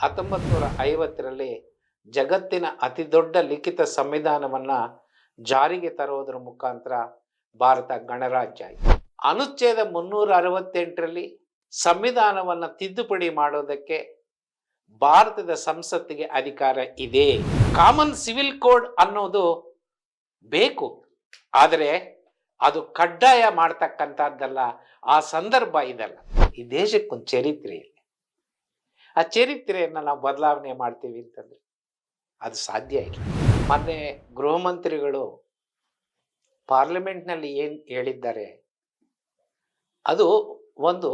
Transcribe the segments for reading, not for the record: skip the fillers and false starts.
1950ರಲ್ಲಿ ಜಗತ್ತಿನ ಅತಿ ದೊಡ್ಡ ಲಿಖಿತ ಸಂವಿಧಾನವನ್ನ ಜಾರಿಗೆ ತರುವುದರ ಮುಖಾಂತರ ಭಾರತ ಗಣರಾಜ್ಯ ಆಯಿತು. ಅನುಚ್ಛೇದ 368ರಲ್ಲಿ ಸಂವಿಧಾನವನ್ನು ತಿದ್ದುಪಡಿ ಮಾಡೋದಕ್ಕೆ ಭಾರತದ ಸಂಸತ್ತಿಗೆ ಅಧಿಕಾರ ಇದೆ. ಕಾಮನ್ ಸಿವಿಲ್ ಕೋಡ್ ಅನ್ನೋದು ಬೇಕು, ಆದರೆ ಅದು ಕಡ್ಡಾಯ ಮಾಡ್ತಕ್ಕಂಥದ್ದಲ್ಲ. ಆ ಸಂದರ್ಭ ಇದಲ್ಲ. ಈ ದೇಶಕ್ಕೊಂದು ಚರಿತ್ರೆ ಇದೆ. ಆ ಚರಿತ್ರೆಯನ್ನು ನಾವು ಬದಲಾವಣೆ ಮಾಡ್ತೀವಿ ಅಂತಂದ್ರೆ ಅದು ಸಾಧ್ಯ ಇಲ್ಲ. ಮೊನ್ನೆ ಗೃಹ ಮಂತ್ರಿಗಳು ಪಾರ್ಲಿಮೆಂಟ್ನಲ್ಲಿ ಏನು ಹೇಳಿದ್ದಾರೆ ಅದು ಒಂದು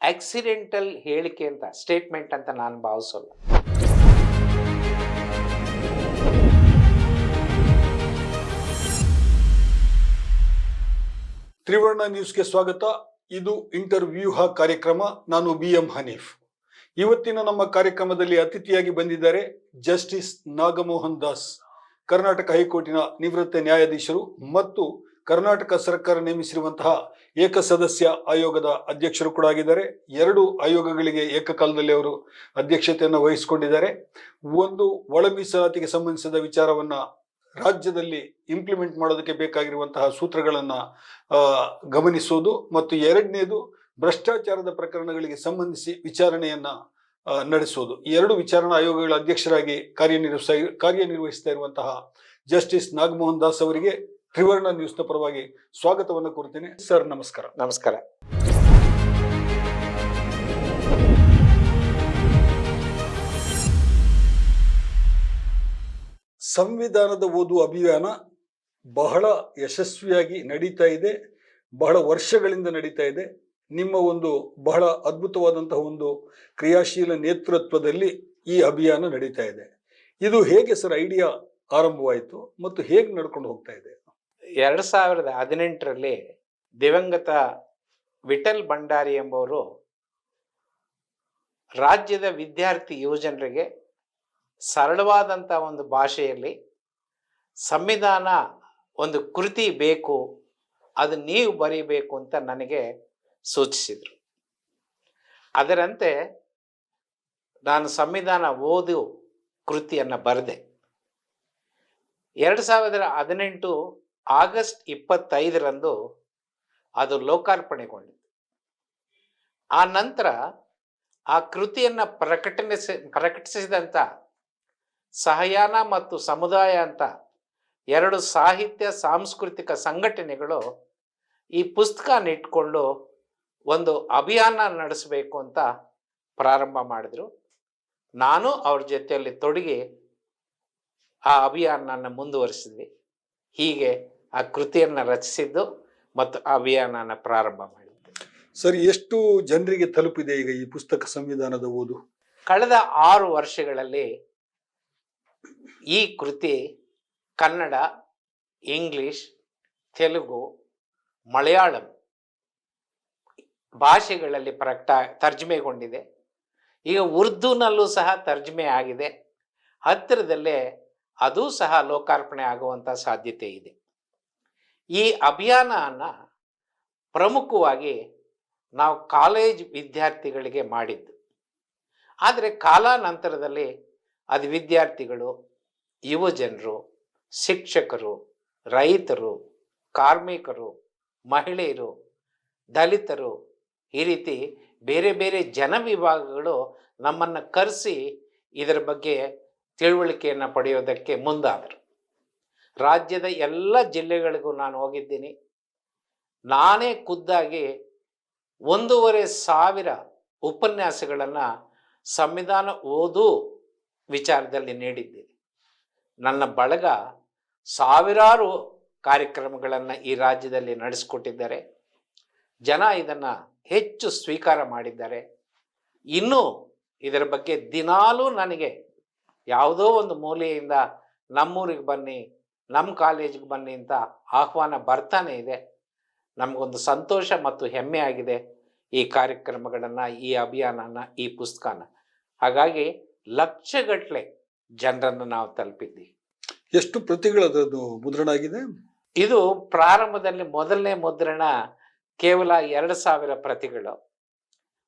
ಆಕ್ಸಿಡೆಂಟಲ್ ಹೇಳಿಕೆ ಅಂತ, ಸ್ಟೇಟ್ಮೆಂಟ್ ಅಂತ ನಾನು ಭಾವಿಸೋಲ್ಲ. ತ್ರಿವರ್ಣ ನ್ಯೂಸ್ಗೆ ಸ್ವಾಗತ. ಇದು ಇಂಟರ್ವ್ಯೂಹ ಕಾರ್ಯಕ್ರಮ. ನಾನು BM ಹನೀಫ್. ಇವತ್ತಿನ ನಮ್ಮ ಕಾರ್ಯಕ್ರಮದಲ್ಲಿ ಅತಿಥಿಯಾಗಿ ಬಂದಿದ್ದಾರೆ ಜಸ್ಟಿಸ್ ನಾಗಮೋಹನ್ ದಾಸ್, ಕರ್ನಾಟಕ ಹೈಕೋರ್ಟಿನ ನಿವೃತ್ತ ನ್ಯಾಯಾಧೀಶರು ಮತ್ತು ಕರ್ನಾಟಕ ಸರ್ಕಾರ ನೇಮಿಸಿರುವಂತಹ ಏಕಸದಸ್ಯ ಆಯೋಗದ ಅಧ್ಯಕ್ಷರು ಕೂಡ ಆಗಿದ್ದಾರೆ. 2 ಆಯೋಗಗಳಿಗೆ ಏಕಕಾಲದಲ್ಲಿ ಅವರು ಅಧ್ಯಕ್ಷತೆಯನ್ನು ವಹಿಸಿಕೊಂಡಿದ್ದಾರೆ. ಒಂದು ಒಳ ಮೀಸಲಾತಿಗೆ ಸಂಬಂಧಿಸಿದ ವಿಚಾರವನ್ನ ರಾಜ್ಯದಲ್ಲಿ ಇಂಪ್ಲಿಮೆಂಟ್ ಮಾಡೋದಕ್ಕೆ ಬೇಕಾಗಿರುವಂತಹ ಸೂತ್ರಗಳನ್ನ ಗಮನಿಸುವುದು, ಮತ್ತು 2ನೇದು ಭ್ರಷ್ಟಾಚಾರದ ಪ್ರಕರಣಗಳಿಗೆ ಸಂಬಂಧಿಸಿ ವಿಚಾರಣೆಯನ್ನ ನಡೆಸುವುದು. 2 ವಿಚಾರಣಾ ಆಯೋಗಗಳ ಅಧ್ಯಕ್ಷರಾಗಿ ಕಾರ್ಯನಿರ್ವಹಿಸ್ತಾ ಇರುವಂತಹ ಜಸ್ಟಿಸ್ ನಾಗಮೋಹನ್ ದಾಸ್ ಅವರಿಗೆ ತ್ರಿವರ್ಣ ನ್ಯೂಸ್ನ ಪರವಾಗಿ ಸ್ವಾಗತವನ್ನು ಕೋರುತ್ತೇನೆ. ಸರ್, ನಮಸ್ಕಾರ. ನಮಸ್ಕಾರ. ಸಂವಿಧಾನದ ಓದು ಅಭಿಯಾನ ಬಹಳ ಯಶಸ್ವಿಯಾಗಿ ನಡೀತಾ ಇದೆ, ಬಹಳ ವರ್ಷಗಳಿಂದ ನಡೀತಾ ಇದೆ. ನಿಮ್ಮ ಒಂದು ಬಹಳ ಅದ್ಭುತವಾದಂತಹ ಒಂದು ಕ್ರಿಯಾಶೀಲ ನೇತೃತ್ವದಲ್ಲಿ ಈ ಅಭಿಯಾನ ನಡೀತಾ ಇದೆ. ಇದು ಹೇಗೆ ಸರ್ ಐಡಿಯಾ ಆರಂಭವಾಯಿತು ಮತ್ತು ಹೇಗೆ ನಡ್ಕೊಂಡು ಹೋಗ್ತಾ ಇದೆ? 2018ರಲ್ಲಿ ದಿವಂಗತ ವಿಠಲ್ ಭಂಡಾರಿ ಎಂಬುವರು ರಾಜ್ಯದ ವಿದ್ಯಾರ್ಥಿ ಯುವಜನರಿಗೆ ಸರಳವಾದಂಥ ಒಂದು ಭಾಷೆಯಲ್ಲಿ ಸಂವಿಧಾನ ಒಂದು ಕೃತಿ ಬೇಕು, ಅದು ನೀವು ಬರೀಬೇಕು ಅಂತ ನನಗೆ ಸೂಚಿಸಿದರು. ಅದರಂತೆ ನಾನು ಸಂವಿಧಾನ ಓದು ಕೃತಿಯನ್ನು ಬರೆದೆ. 2018 ಆಗಸ್ಟ್ 25ರಂದು ಅದು ಲೋಕಾರ್ಪಣೆಗೊಂಡಿತು. ಆ ನಂತರ ಆ ಕೃತಿಯನ್ನು ಪ್ರಕಟಿಸಿದಂಥ ಸಹಯಾನ ಮತ್ತು ಸಮುದಾಯ ಅಂತ 2 ಸಾಹಿತ್ಯ ಸಾಂಸ್ಕೃತಿಕ ಸಂಘಟನೆಗಳು ಈ ಪುಸ್ತಕನ ಇಟ್ಕೊಂಡು ಒಂದು ಅಭಿಯಾನ ನಡೆಸಬೇಕು ಅಂತ ಪ್ರಾರಂಭ ಮಾಡಿದ್ರು. ನಾನು ಅವ್ರ ಜೊತೆಯಲ್ಲಿ ತೊಡಗಿ ಆ ಅಭಿಯಾನನ ಮುಂದುವರಿಸಿದ್ವಿ. ಹೀಗೆ ಆ ಕೃತಿಯನ್ನು ರಚಿಸಿದ್ದು ಮತ್ತು ಅಭಿಯಾನನ ಪ್ರಾರಂಭ ಮಾಡಿದ್ದೆ. ಸರ್, ಎಷ್ಟು ಜನರಿಗೆ ತಲುಪಿದೆ ಈಗ ಈ ಪುಸ್ತಕ ಸಂವಿಧಾನದ ಓದು? ಕಳೆದ 6 ವರ್ಷಗಳಲ್ಲಿ ಈ ಕೃತಿ ಕನ್ನಡ, ಇಂಗ್ಲಿಷ್, ತೆಲುಗು, ಮಲಯಾಳಂ ಭಾಷೆಗಳಲ್ಲಿ ತರ್ಜುಮೆಗೊಂಡಿದೆ. ಈಗ ಉರ್ದುನಲ್ಲೂ ಸಹ ತರ್ಜುಮೆ ಆಗಿದೆ. ಹತ್ತಿರದಲ್ಲೇ ಅದೂ ಸಹ ಲೋಕಾರ್ಪಣೆ ಆಗುವಂಥ ಸಾಧ್ಯತೆ ಇದೆ. ಈ ಅಭಿಯಾನನ ಪ್ರಮುಖವಾಗಿ ನಾವು ಕಾಲೇಜ್ ವಿದ್ಯಾರ್ಥಿಗಳಿಗೆ ಮಾಡಿದ್ದು. ಆದರೆ ಕಾಲಾನಂತರದಲ್ಲಿ ಅದು ವಿದ್ಯಾರ್ಥಿಗಳು, ಯುವಜನರು, ಶಿಕ್ಷಕರು, ರೈತರು, ಕಾರ್ಮಿಕರು, ಮಹಿಳೆಯರು, ದಲಿತರು, ಈ ರೀತಿ ಬೇರೆ ಬೇರೆ ಜನ ವಿಭಾಗಗಳು ನಮ್ಮನ್ನು ಕರೆಸಿ ಇದರ ಬಗ್ಗೆ ತಿಳುವಳಿಕೆಯನ್ನು ಪಡೆಯೋದಕ್ಕೆ ಮುಂದಾದರು. ರಾಜ್ಯದ ಎಲ್ಲ ಜಿಲ್ಲೆಗಳಿಗೂ ನಾನು ಹೋಗಿದ್ದೀನಿ. ನಾನೇ ಖುದ್ದಾಗಿ 1,500 ಉಪನ್ಯಾಸಗಳನ್ನು ಸಂವಿಧಾನ ಓದು ವಿಚಾರದಲ್ಲಿ ನೀಡಿದ್ದೀನಿ. ನನ್ನ ಬಳಗ ಸಾವಿರಾರು ಕಾರ್ಯಕ್ರಮಗಳನ್ನು ಈ ರಾಜ್ಯದಲ್ಲಿ ನಡೆಸಿಕೊಟ್ಟಿದ್ದಾರೆ. ಜನ ಇದನ್ನು ಹೆಚ್ಚು ಸ್ವೀಕಾರ ಮಾಡಿದ್ದಾರೆ. ಇನ್ನೂ ಇದರ ಬಗ್ಗೆ ದಿನಾಲೂ ನನಗೆ ಯಾವುದೋ ಒಂದು ಮೂಲೆಯಿಂದ ನಮ್ಮೂರಿಗೆ ಬನ್ನಿ, ನಮ್ಮ ಕಾಲೇಜಿಗೆ ಬನ್ನಿ ಅಂತ ಆಹ್ವಾನ ಬರ್ತಾನೆ ಇದೆ. ನಮಗೊಂದು ಸಂತೋಷ ಮತ್ತು ಹೆಮ್ಮೆ ಆಗಿದೆ ಈ ಕಾರ್ಯಕ್ರಮಗಳನ್ನು, ಈ ಅಭಿಯಾನನ, ಈ ಪುಸ್ತಕನ. ಹಾಗಾಗಿ ಲಕ್ಷಗಟ್ಟಲೆ ಜನರನ್ನು ನಾವು ತಲುಪಿದ್ದೀವಿ. ಎಷ್ಟು ಪ್ರತಿಗಳದ್ದು ಮುದ್ರಣ ಆಗಿದೆ? ಇದು ಪ್ರಾರಂಭದಲ್ಲಿ ಮೊದಲನೇ ಮುದ್ರಣ ಕೇವಲ 2,000 ಪ್ರತಿಗಳು.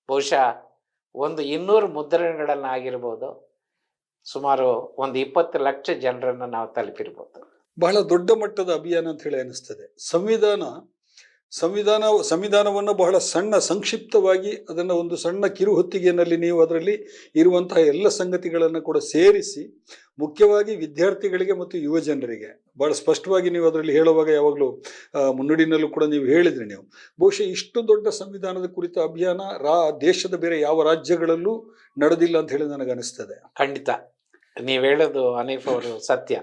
ಬಹುಶಃ ಒಂದು 200 ಮುದ್ರಣಗಳನ್ನಾಗಿರ್ಬೋದು, ಸುಮಾರು ಒಂದು 20 ಲಕ್ಷ ಜನರನ್ನು ನಾವು ತಲುಪಿರ್ಬೋದು. ಬಹಳ ದೊಡ್ಡ ಮಟ್ಟದ ಅಭಿಯಾನ ಅಂತ ಹೇಳಿ ಅನಿಸ್ತದೆ. ಸಂವಿಧಾನವನ್ನು ಬಹಳ ಸಣ್ಣ ಸಂಕ್ಷಿಪ್ತವಾಗಿ ಅದನ್ನು ಒಂದು ಸಣ್ಣ ಕಿರುಹೊತ್ತಿಗೆಯಲ್ಲಿ ನೀವು ಅದರಲ್ಲಿ ಇರುವಂತಹ ಎಲ್ಲ ಸಂಗತಿಗಳನ್ನು ಕೂಡ ಸೇರಿಸಿ, ಮುಖ್ಯವಾಗಿ ವಿದ್ಯಾರ್ಥಿಗಳಿಗೆ ಮತ್ತು ಯುವ ಜನರಿಗೆ ಬಹಳ ಸ್ಪಷ್ಟವಾಗಿ ನೀವು ಅದರಲ್ಲಿ ಹೇಳುವಾಗ ಯಾವಾಗಲೂ ಮುನ್ನುಡಿನಲ್ಲೂ ಕೂಡ ನೀವು ಹೇಳಿದ್ರಿ. ನೀವು ಬಹುಶಃ ಇಷ್ಟು ದೊಡ್ಡ ಸಂವಿಧಾನದ ಕುರಿತ ಅಭಿಯಾನ ದೇಶದ ಬೇರೆ ಯಾವ ರಾಜ್ಯಗಳಲ್ಲೂ ನಡೆದಿಲ್ಲ ಅಂತ ಹೇಳಿ ನನಗನಿಸ್ತದೆ. ಖಂಡಿತ ನೀವು ಹೇಳೋದು ಹನೀಫ್ ಅವರು ಸತ್ಯ.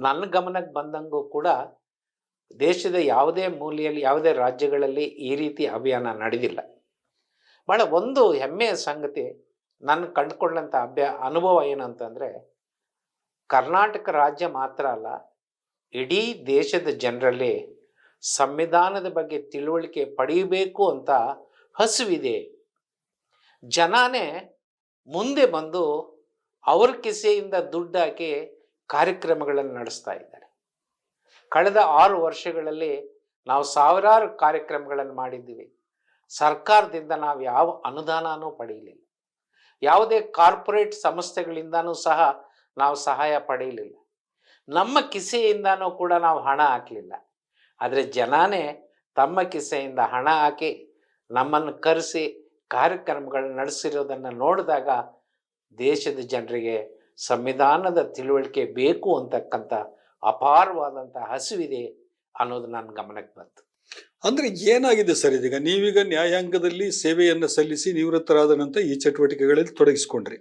ನನ್ನ ಗಮನಕ್ಕೆ ಬಂದಂಗೂ ಕೂಡ ದೇಶದ ಯಾವುದೇ ಮೂಲೆಯಲ್ಲಿ, ಯಾವುದೇ ರಾಜ್ಯಗಳಲ್ಲಿ ಈ ರೀತಿ ಅಭಿಯಾನ ನಡೆದಿಲ್ಲ. ಭಾಳ ಒಂದು ಹೆಮ್ಮೆಯ ಸಂಗತಿ ನನ್ನ ಕಂಡುಕೊಂಡಂಥ ಅನುಭವ ಏನಂತಂದರೆ, ಕರ್ನಾಟಕ ರಾಜ್ಯ ಮಾತ್ರ ಅಲ್ಲ, ಇಡೀ ದೇಶದ ಜನರಲ್ಲಿ ಸಂವಿಧಾನದ ಬಗ್ಗೆ ತಿಳುವಳಿಕೆ ಪಡೆಯಬೇಕು ಅಂತ ಹಸಿವಿದೆ. ಜನನೇ ಮುಂದೆ ಬಂದು ಅವ್ರ ಕಿಸೆಯಿಂದ ದುಡ್ಡು ಹಾಕಿ ಕಾರ್ಯಕ್ರಮಗಳನ್ನು ನಡೆಸ್ತಾ ಇದ್ದಾರೆ. ಕಳೆದ 6 ವರ್ಷಗಳಲ್ಲಿ ನಾವು ಸಾವಿರಾರು ಕಾರ್ಯಕ್ರಮಗಳನ್ನು ಮಾಡಿದ್ದೀವಿ. ಸರ್ಕಾರದಿಂದ ನಾವು ಯಾವ ಅನುದಾನನೂ ಪಡೆಯಲಿಲ್ಲ. ಯಾವುದೇ ಕಾರ್ಪೊರೇಟ್ ಸಂಸ್ಥೆಗಳಿಂದನೂ ಸಹ ನಾವು ಸಹಾಯ ಪಡೆಯಲಿಲ್ಲ. ನಮ್ಮ ಕಿಸೆಯಿಂದನೂ ಕೂಡ ನಾವು ಹಣ ಹಾಕಲಿಲ್ಲ. ಆದರೆ ಜನನೇ ತಮ್ಮ ಕಿಸೆಯಿಂದ ಹಣ ಹಾಕಿ ನಮ್ಮನ್ನು ಕರೆಸಿ ಕಾರ್ಯಕ್ರಮಗಳನ್ನ ನಡೆಸಿರೋದನ್ನು ನೋಡಿದಾಗ ದೇಶದ ಜನರಿಗೆ ಸಂವಿಧಾನದ ತಿಳುವಳಿಕೆ ಬೇಕು ಅಂತಕ್ಕಂಥ ಅಪಾರವಾದಂಥ ಹಸಿವಿದೆ ಅನ್ನೋದು ನನ್ನ ಗಮನಕ್ಕೆ ಬಂತು. ಅಂದ್ರೆ ಏನಾಗಿದೆ ಸರ್, ಇದೀಗ ನೀವೀಗ ನ್ಯಾಯಾಂಗದಲ್ಲಿ ಸೇವೆಯನ್ನು ಸಲ್ಲಿಸಿ ನಿವೃತ್ತರಾದ ನಂತರ ಈ ಚಟುವಟಿಕೆಗಳಲ್ಲಿ ತೊಡಗಿಸ್ಕೊಂಡ್ರಿ.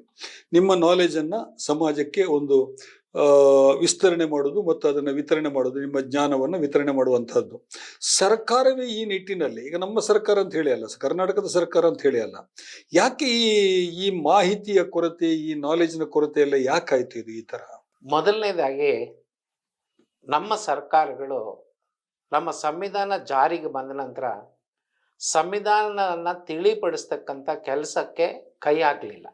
ನಿಮ್ಮ ನಾಲೆಜನ್ನು ಸಮಾಜಕ್ಕೆ ಒಂದು ವಿಸ್ತರಣೆ ಮಾಡೋದು ಮತ್ತು ಅದನ್ನು ವಿತರಣೆ ಮಾಡೋದು, ನಿಮ್ಮ ಜ್ಞಾನವನ್ನು ವಿತರಣೆ ಮಾಡುವಂತಹದ್ದು. ಸರ್ಕಾರವೇ ಈ ನಿಟ್ಟಿನಲ್ಲಿ, ಈಗ ನಮ್ಮ ಸರ್ಕಾರ ಅಂತ ಹೇಳಿ ಅಲ್ಲ, ಕರ್ನಾಟಕದ ಸರ್ಕಾರ ಅಂತ ಹೇಳಿ ಅಲ್ಲ, ಯಾಕೆ ಈ ಮಾಹಿತಿಯ ಕೊರತೆ, ಈ ನಾಲೆಜ್ನ ಕೊರತೆ ಎಲ್ಲ ಯಾಕಾಯ್ತು ಇದು ಈ ತರ? ಮೊದಲನೇದಾಗಿ ನಮ್ಮ ಸರ್ಕಾರಗಳು ನಮ್ಮ ಸಂವಿಧಾನ ಜಾರಿಗೆ ಬಂದ ನಂತರ ಸಂವಿಧಾನವನ್ನು ತಿಳಿಪಡಿಸ್ತಕ್ಕಂಥ ಕೆಲಸಕ್ಕೆ ಕೈ ಹಾಕಲಿಲ್ಲ.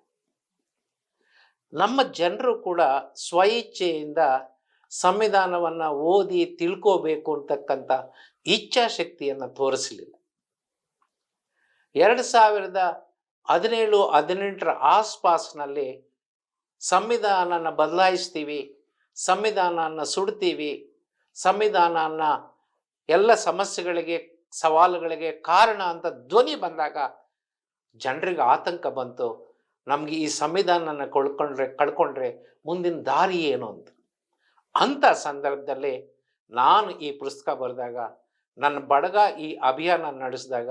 ನಮ್ಮ ಜನರು ಕೂಡ ಸ್ವಇಚ್ಛೆಯಿಂದ ಸಂವಿಧಾನವನ್ನು ಓದಿ ತಿಳ್ಕೋಬೇಕು ಅಂತಕ್ಕಂಥ ಇಚ್ಛಾಶಕ್ತಿಯನ್ನು ತೋರಿಸಲಿಲ್ಲ. 2017-18 ಆಸ್ಪಾಸ್ನಲ್ಲಿ ಸಂವಿಧಾನನ ಬದಲಾಯಿಸ್ತೀವಿ, ಸಂವಿಧಾನನ ಸುಡ್ತೀವಿ, ಸಂವಿಧಾನನ ಎಲ್ಲ ಸಮಸ್ಯೆಗಳಿಗೆ, ಸವಾಲುಗಳಿಗೆ ಕಾರಣ ಅಂತ ಧ್ವನಿ ಬಂದಾಗ ಜನರಿಗೆ ಆತಂಕ ಬಂತು. ನಮಗೆ ಈ ಸಂವಿಧಾನನ ಕಳ್ಕೊಂಡ್ರೆ ಮುಂದಿನ ದಾರಿ ಏನು ಅಂಥ ಸಂದರ್ಭದಲ್ಲಿ ನಾನು ಈ ಪುಸ್ತಕ ಬರೆದಾಗ, ನನ್ನ ಬಳಗ ಈ ಅಭಿಯಾನ ನಡೆಸಿದಾಗ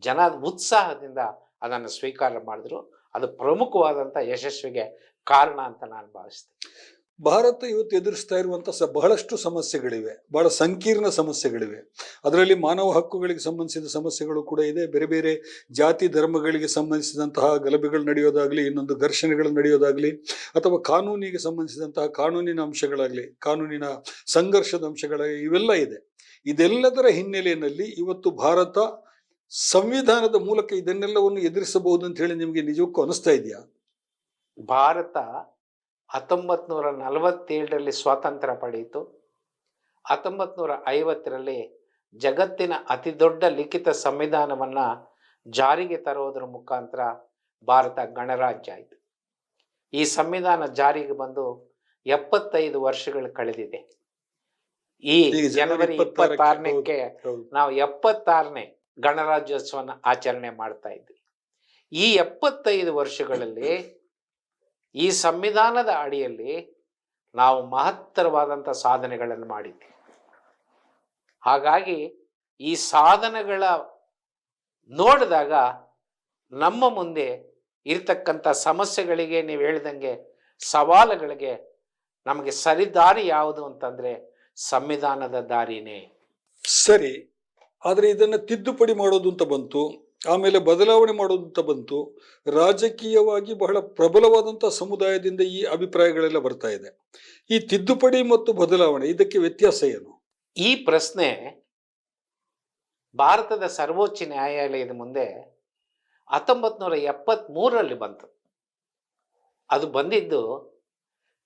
ಜನ ಉತ್ಸಾಹದಿಂದ ಅದನ್ನು ಸ್ವೀಕಾರ ಮಾಡಿದ್ರು. ಅದು ಪ್ರಮುಖವಾದಂಥ ಯಶಸ್ವಿಗೆ ಕಾರಣ ಅಂತ ನಾನು ಭಾವಿಸ್ತೀನಿ. ಭಾರತ ಇವತ್ತು ಎದುರಿಸ್ತಾ ಇರುವಂತಹ ಬಹಳಷ್ಟು ಸಮಸ್ಯೆಗಳಿವೆ, ಬಹಳ ಸಂಕೀರ್ಣ ಸಮಸ್ಯೆಗಳಿವೆ. ಅದರಲ್ಲಿ ಮಾನವ ಹಕ್ಕುಗಳಿಗೆ ಸಂಬಂಧಿಸಿದ ಸಮಸ್ಯೆಗಳು ಕೂಡ ಇದೆ. ಬೇರೆ ಬೇರೆ ಜಾತಿ ಧರ್ಮಗಳಿಗೆ ಸಂಬಂಧಿಸಿದಂತಹ ಗಲಭೆಗಳು ನಡೆಯೋದಾಗಲಿ, ಇನ್ನೊಂದು ಘರ್ಷಣೆಗಳು ನಡೆಯೋದಾಗಲಿ, ಅಥವಾ ಕಾನೂನಿಗೆ ಸಂಬಂಧಿಸಿದಂತಹ ಕಾನೂನಿನ ಅಂಶಗಳಾಗಲಿ, ಕಾನೂನಿನ ಸಂಘರ್ಷದ ಅಂಶಗಳಾಗಲಿ, ಇವೆಲ್ಲ ಇದೆ. ಇದೆಲ್ಲದರ ಹಿನ್ನೆಲೆಯಲ್ಲಿ ಇವತ್ತು ಭಾರತ ಸಂವಿಧಾನದ ಮೂಲಕ ಇದನ್ನೆಲ್ಲವನ್ನು ಎದುರಿಸಬಹುದು ಅಂತ ಹೇಳಿ ನಿಮಗೆ ನಿಜಕ್ಕೂ ಅನಿಸ್ತಾ ಇದೆಯಾ? ಭಾರತ 1947ರಲ್ಲಿ ಸ್ವಾತಂತ್ರ್ಯ ಪಡೆಯಿತು. 1950ರಲ್ಲಿ ಜಗತ್ತಿನ ಅತಿ ದೊಡ್ಡ ಲಿಖಿತ ಸಂವಿಧಾನವನ್ನು ಜಾರಿಗೆ ತರುವುದರ ಮುಖಾಂತರ ಭಾರತ ಗಣರಾಜ್ಯ ಆಯಿತು. ಈ ಸಂವಿಧಾನ ಜಾರಿಗೆ ಬಂದು 75 ವರ್ಷಗಳು ಕಳೆದಿದೆ. ಈ ಜನವರಿ 26ಕ್ಕೆ ನಾವು 76ನೇ ಗಣರಾಜ್ಯೋತ್ಸವನ ಆಚರಣೆ ಮಾಡ್ತಾ ಇದ್ವಿ. ಈ 75 ವರ್ಷಗಳಲ್ಲಿ ಈ ಸಂವಿಧಾನದ ಅಡಿಯಲ್ಲಿ ನಾವು ಮಹತ್ತರವಾದಂಥ ಸಾಧನೆಗಳನ್ನು ಮಾಡಿದ್ವಿ. ಹಾಗಾಗಿ ಈ ಸಾಧನೆಗಳ ನೋಡಿದಾಗ ನಮ್ಮ ಮುಂದೆ ಇರ್ತಕ್ಕಂಥ ಸಮಸ್ಯೆಗಳಿಗೆ, ನೀವು ಹೇಳ್ದಂಗೆ ಸವಾಲುಗಳಿಗೆ ನಮಗೆ ಸರಿದಾರಿ ಯಾವುದು ಅಂತಂದರೆ ಸಂವಿಧಾನದ ದಾರಿನೇ ಸರಿ. ಆದರೆ ಇದನ್ನು ತಿದ್ದುಪಡಿ ಮಾಡೋದು ಅಂತ ಬಂತು, ಆಮೇಲೆ ಬದಲಾವಣೆ ಮಾಡೋದು ಅಂತ ಬಂತು. ರಾಜಕೀಯವಾಗಿ ಬಹಳ ಪ್ರಬಲವಾದಂಥ ಸಮುದಾಯದಿಂದ ಈ ಅಭಿಪ್ರಾಯಗಳೆಲ್ಲ ಬರ್ತಾ ಇದೆ. ಈ ತಿದ್ದುಪಡಿ ಮತ್ತು ಬದಲಾವಣೆ, ಇದಕ್ಕೆ ವ್ಯತ್ಯಾಸ ಏನು? ಈ ಪ್ರಶ್ನೆ ಭಾರತದ ಸರ್ವೋಚ್ಚ ನ್ಯಾಯಾಲಯದ ಮುಂದೆ 1973ರಲ್ಲಿ ಬಂತು. ಅದು ಬಂದಿದ್ದು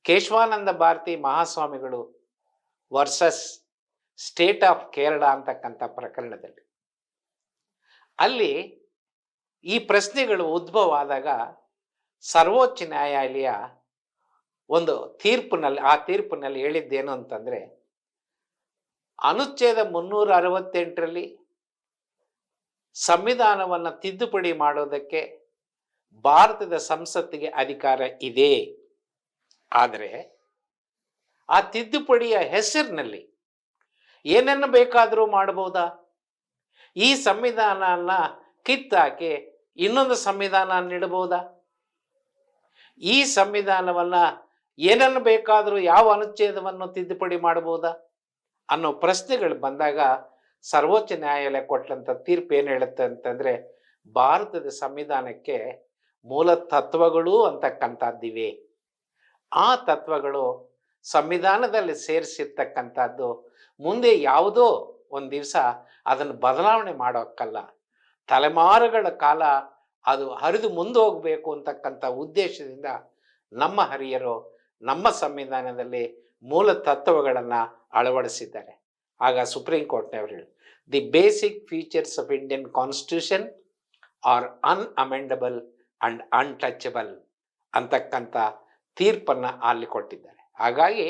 ಕೇಶವಾನಂದ ಭಾರತಿ ಮಹಾಸ್ವಾಮಿಗಳು ವರ್ಸಸ್ ಸ್ಟೇಟ್ ಆಫ್ ಕೇರಳ ಅಂತಕ್ಕಂಥ ಪ್ರಕರಣದಲ್ಲಿ. ಅಲ್ಲಿ ಈ ಪ್ರಶ್ನೆಗಳು ಉದ್ಭವ ಆದಾಗ ಸರ್ವೋಚ್ಚ ನ್ಯಾಯಾಲಯ ಒಂದು ಆ ತೀರ್ಪಿನಲ್ಲಿ ಹೇಳಿದ್ದೇನು ಅಂತಂದ್ರೆ, ಅನುಚ್ಛೇದ 368ರಲ್ಲಿ ಸಂವಿಧಾನವನ್ನು ತಿದ್ದುಪಡಿ ಮಾಡೋದಕ್ಕೆ ಭಾರತದ ಸಂಸತ್ತಿಗೆ ಅಧಿಕಾರ ಇದೆ. ಆದರೆ ಆ ತಿದ್ದುಪಡಿಯ ಹೆಸರಿನಲ್ಲಿ ಏನನ್ನು ಬೇಕಾದರೂ ಮಾಡಬಹುದಾ? ಈ ಸಂವಿಧಾನನ ಕಿತ್ತಾಕಿ ಇನ್ನೊಂದು ಸಂವಿಧಾನ ನೀಡಬಹುದಾ? ಈ ಸಂವಿಧಾನವನ್ನ ಏನನ್ನು ಬೇಕಾದರೂ ಯಾವ ಅನುಚ್ಛೇದವನ್ನು ತಿದ್ದುಪಡಿ ಮಾಡಬಹುದಾ ಅನ್ನೋ ಪ್ರಶ್ನೆಗಳು ಬಂದಾಗ ಸರ್ವೋಚ್ಚ ನ್ಯಾಯಾಲಯ ಕೊಟ್ಟಂತ ತೀರ್ಪು ಏನು ಹೇಳುತ್ತೆ ಅಂತಂದ್ರೆ, ಭಾರತದ ಸಂವಿಧಾನಕ್ಕೆ ಮೂಲ ತತ್ವಗಳು ಅಂತಕ್ಕಂಥದ್ದಿವೆ. ಆ ತತ್ವಗಳು ಸಂವಿಧಾನದಲ್ಲಿ ಸೇರಿಸಿರ್ತಕ್ಕಂಥದ್ದು. ಮುಂದೆ ಯಾವುದೋ ಒಂದು ದಿವಸ ಅದನ್ನು ಬದಲಾವಣೆ ಮಾಡೋಕ್ಕಲ್ಲ, ತಲೆಮಾರುಗಳ ಕಾಲ ಅದು ಹರಿದು ಮುಂದೆ ಹೋಗಬೇಕು ಅಂತಕ್ಕಂಥ ಉದ್ದೇಶದಿಂದ ನಮ್ಮ ಹಿರಿಯರು ನಮ್ಮ ಸಂವಿಧಾನದಲ್ಲಿ ಮೂಲ ತತ್ವಗಳನ್ನು ಅಳವಡಿಸಿದ್ದಾರೆ. ಆಗ ಸುಪ್ರೀಂ ಕೋರ್ಟ್ನವರು ಹೇಳಿ, the basic features of Indian constitution are unamendable and untouchable ಅಂತಕ್ಕಂಥ ತೀರ್ಪನ್ನು ಅಲ್ಲಿ ಕೊಟ್ಟಿದ್ದಾರೆ. ಹಾಗಾಗಿ